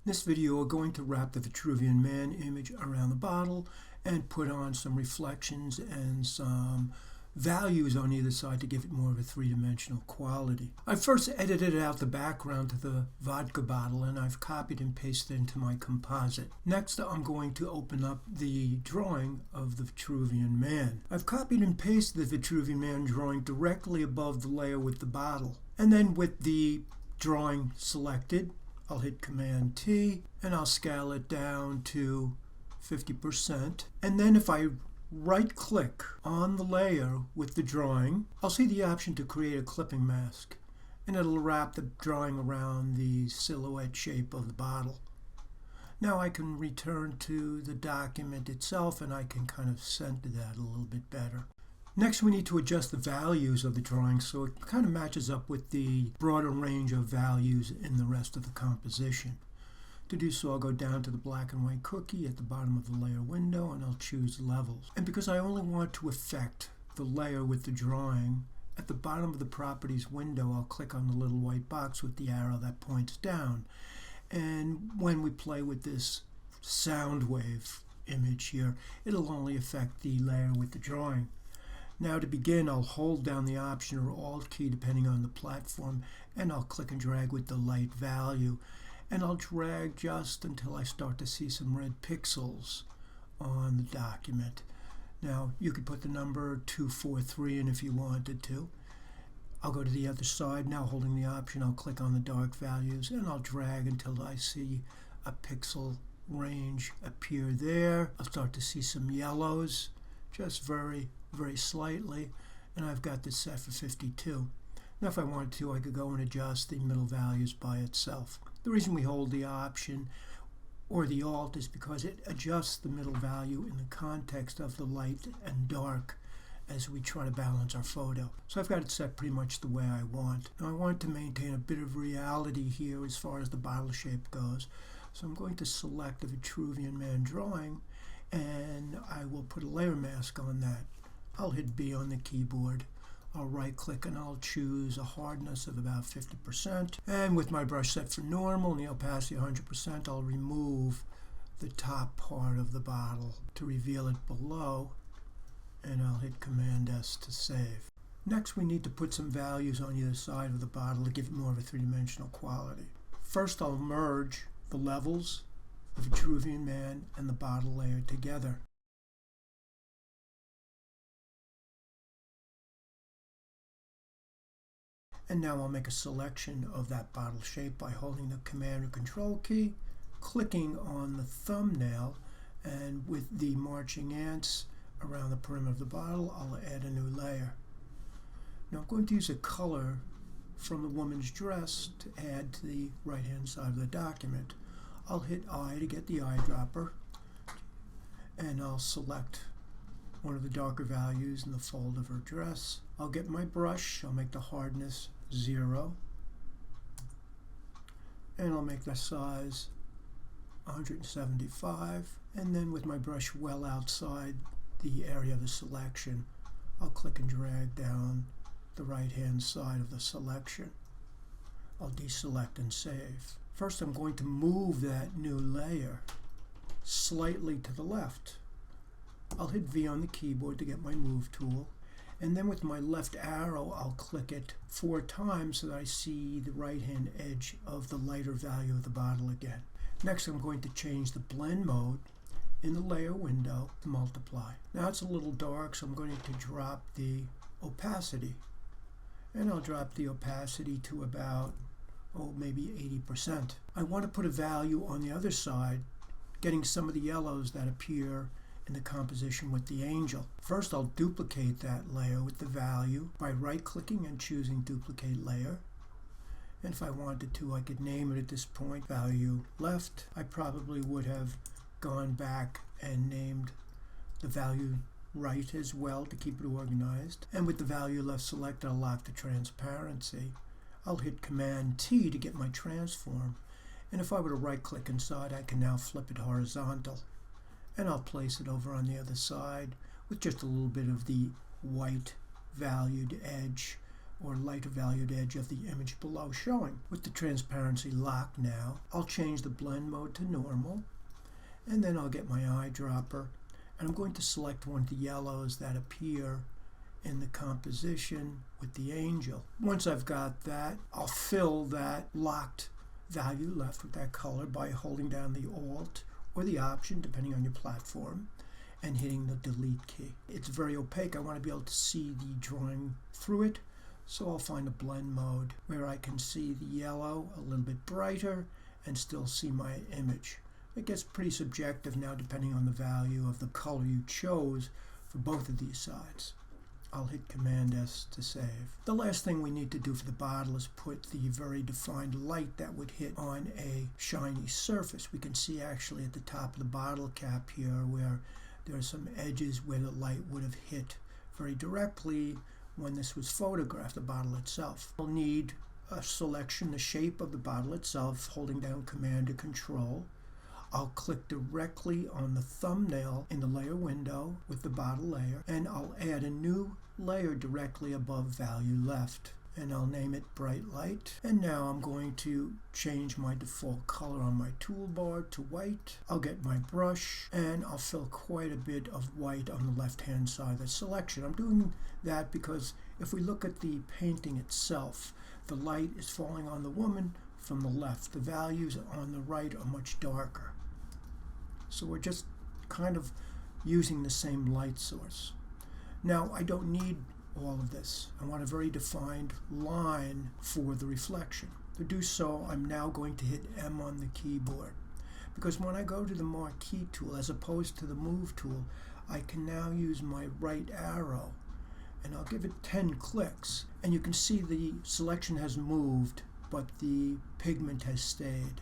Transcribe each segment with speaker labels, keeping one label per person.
Speaker 1: In this video, we're going to wrap the Vitruvian Man image around the bottle and put on some reflections and some values on either side to give it more of a three-dimensional quality. I first edited out the background to the vodka bottle and I've copied and pasted it into my composite. Next, I'm going to open up the drawing of the Vitruvian Man. I've copied and pasted the Vitruvian Man drawing directly above the layer with the bottle. And then with the drawing selected, I'll hit Command T and I'll scale it down to 50%. And then if I right click on the layer with the drawing, I'll see the option to create a clipping mask. And it'll wrap the drawing around the silhouette shape of the bottle. Now I can return to the document itself and I can kind of center that a little bit better. Next, we need to adjust the values of the drawing so it kind of matches up with the broader range of values in the rest of the composition. To do so, I'll go down to the black and white cookie at the bottom of the layer window and I'll choose levels. And because I only want to affect the layer with the drawing, at the bottom of the properties window, I'll click on the little white box with the arrow that points down. And when we play with this sound wave image here, it'll only affect the layer with the drawing. Now to begin, I'll hold down the Option or Alt key depending on the platform, and I'll click and drag with the light value. And I'll drag just until I start to see some red pixels on the document. Now you could put the number 243 in if you wanted to. I'll go to the other side. Now holding the Option, I'll click on the dark values and I'll drag until I see a pixel range appear there. I'll start to see some yellows, just very slightly, and I've got this set for 52. Now if I wanted to, I could go and adjust the middle values by itself. The reason we hold the Option or the Alt is because it adjusts the middle value in the context of the light and dark as we try to balance our photo. So I've got it set pretty much the way I want. Now I want to maintain a bit of reality here as far as the bottle shape goes. So I'm going to select the Vitruvian Man drawing and I will put a layer mask on that. I'll hit B on the keyboard. I'll right click and I'll choose a hardness of about 50%. And with my brush set for normal and the opacity 100%, I'll remove the top part of the bottle to reveal it below. And I'll hit Command S to save. Next, we need to put some values on either side of the bottle to give it more of a three-dimensional quality. First, I'll merge the levels, the Vitruvian Man, and the bottle layer together. And now I'll make a selection of that bottle shape by holding the Command or Control key, clicking on the thumbnail, and with the marching ants around the perimeter of the bottle, I'll add a new layer. Now I'm going to use a color from the woman's dress to add to the right-hand side of the document. I'll hit I to get the eyedropper, and I'll select one of the darker values in the fold of her dress. I'll get my brush, I'll make the hardness 0, and I'll make the size 175, and then with my brush well outside the area of the selection, I'll click and drag down the right-hand side of the selection. I'll deselect and save. First, I'm going to move that new layer slightly to the left. I'll hit V on the keyboard to get my Move tool, and then with my left arrow, I'll click it 4 times so that I see the right-hand edge of the lighter value of the bottle again. Next, I'm going to change the blend mode in the layer window to multiply. Now it's a little dark, so I'm going to drop the opacity. And I'll drop the opacity to about, maybe 80%. I want to put a value on the other side, getting some of the yellows that appear in the composition with the angel. First, I'll duplicate that layer with the value by right-clicking and choosing Duplicate Layer. And if I wanted to, I could name it at this point, Value Left. I probably would have gone back and named the value right as well to keep it organized. And with the value left selected, I'll lock the transparency. I'll hit Command T to get my transform. And if I were to right-click inside, I can now flip it horizontal. And I'll place it over on the other side with just a little bit of the white valued edge or lighter valued edge of the image below showing. With the transparency locked now, I'll change the blend mode to normal, and then I'll get my eyedropper, and I'm going to select one of the yellows that appear in the composition with the angel. Once I've got that, I'll fill that locked value left with that color by holding down the Alt or the Option, depending on your platform, and hitting the Delete key. It's very opaque. I want to be able to see the drawing through it, so I'll find a blend mode where I can see the yellow a little bit brighter and still see my image. It gets pretty subjective now depending on the value of the color you chose for both of these sides. I'll hit Command S to save. The last thing we need to do for the bottle is put the very defined light that would hit on a shiny surface. We can see actually at the top of the bottle cap here where there are some edges where the light would have hit very directly when this was photographed, the bottle itself. We'll need a selection, the shape of the bottle itself, holding down Command or Control. I'll click directly on the thumbnail in the layer window with the bottle layer, and I'll add a new layer directly above value left, and I'll name it Bright Light. And now I'm going to change my default color on my toolbar to white. I'll get my brush and I'll fill quite a bit of white on the left hand side of the selection. I'm doing that because if we look at the painting itself, the light is falling on the woman from the left. The values on the right are much darker. So we're just kind of using the same light source. Now I don't need all of this. I want a very defined line for the reflection. To do so, I'm now going to hit M on the keyboard, because when I go to the Marquee tool as opposed to the Move tool, I can now use my right arrow, and I'll give it 10 clicks, and you can see the selection has moved, but the pigment has stayed.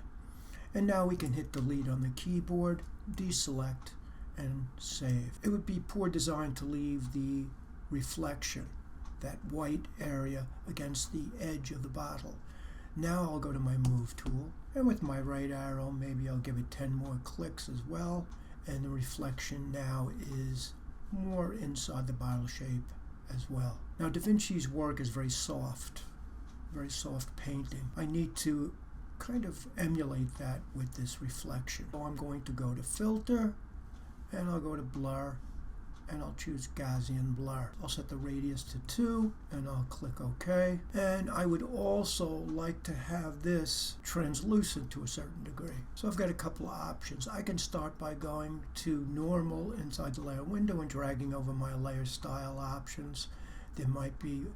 Speaker 1: And now we can hit Delete on the keyboard, deselect, and save. It would be poor design to leave the reflection, that white area, against the edge of the bottle. Now I'll go to my Move tool, and with my right arrow, maybe I'll give it 10 more clicks as well, and the reflection now is more inside the bottle shape as well. Now Da Vinci's work is very soft painting. I need to kind of emulate that with this reflection. So I'm going to go to Filter, and I'll go to Blur, and I'll choose Gaussian Blur. I'll set the radius to 2, and I'll click OK. And I would also like to have this translucent to a certain degree. So I've got a couple of options. I can start by going to Normal inside the layer window and dragging over my layer style options. There might be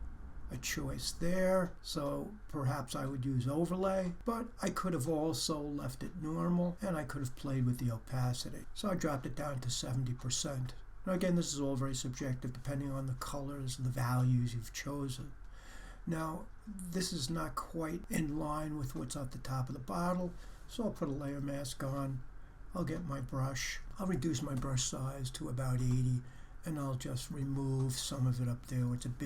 Speaker 1: a choice there, so perhaps I would use overlay, but I could have also left it normal, and I could have played with the opacity. So I dropped it down to 70%. Now again, this is all very subjective depending on the colors and the values you've chosen. Now this is not quite in line with what's at the top of the bottle, so I'll put a layer mask on. I'll get my brush. I'll reduce my brush size to about 80, and I'll just remove some of it up there. It's a bit